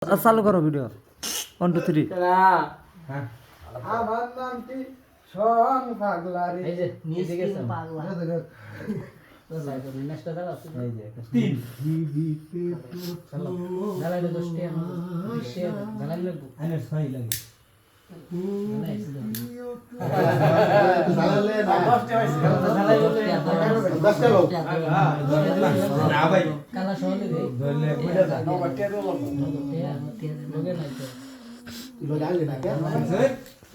চালু করো ভিডিও 1 2 3 হ্যাঁ আমার নামটি শোন পাগলা রে এই যে নিয়ে গেছে পাগলা নেক্সটটা দাও এই যে 3 জ্বালাই দে 10 টাকা জ্বালাই লাগবো আনে 6 লাগে জানালে না 10 টা লোক না ভাই কালা শহরে দে ধরলে কইরা যা লোকে নাই তো ইলো ডালে না কে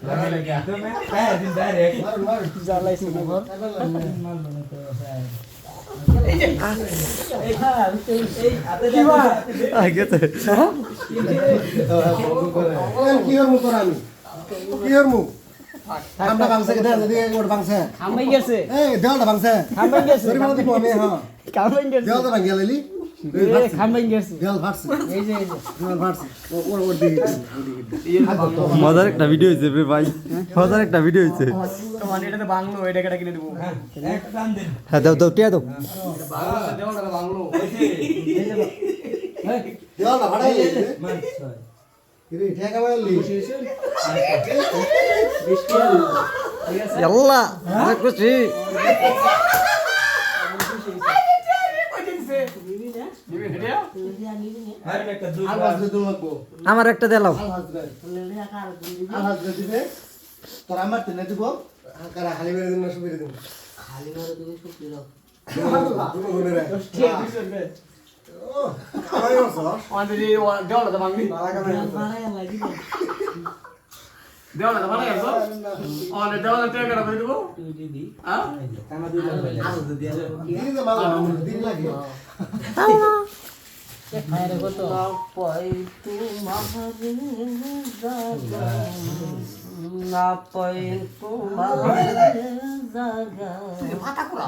লাগে লাগে তুমি হ্যাঁ দিন ডাইরেক্ট জ্বালাইছি না ঘর মারলো না তো স্যার গেছে কি হর মুখ আমি কি হর মুখ আমরা বাংসা কে দাও যদি ওর বাংসা খামাই গেছে এই দেওয়ালটা বাংসা খামাই গেছে সরি বলতে আমি হ্যাঁ খামাই গেছে দেওয়ালটা ভাঙিয়া লাইলি খামাই গেছে দেওয়াল ফাটছে এই যে দেওয়াল ফাটছে ওর দিকে মজার একটা ভিডিও হয়েছে রে ভাই মজার একটা ভিডিও হয়েছে তোমার এটাতে বাংলো এটা কেটে কিনে দেবো এক টান দেন হ্যাঁ দাও দাও টিয়া দাও দেওয়ালটা ভাঙলো এই যে দেওয়ালটা ফাটাইলি মার 6 রে ঠেকা মারলি আল্লাহ অনেক খুশি আর একটা দুই আর বাজে তো লাগবো আমার একটা দিলাও আর হাজরা দিবে তোর আমার তেনে দিব কারা খালি বেরে দিন না সুবিরে দিন খালি মারো তুমি শুকিয়ে দাও দুটো গুনে রে ও আমার অবশ্য অন্তরি দেওয়ালটা ভাঙলি মালা কামে মারায়া লাগি না দেওয়ালটা ভাঙা গেছো অনে দেওয়ালটা টেকা করে দেবো তুই দিদি হ্যাঁ কানা দুই লাগবে দিন দে মালা দিন লাগে আরে কত পাই তোমার জায়গা না পাই তোমার জায়গা ফাটা করা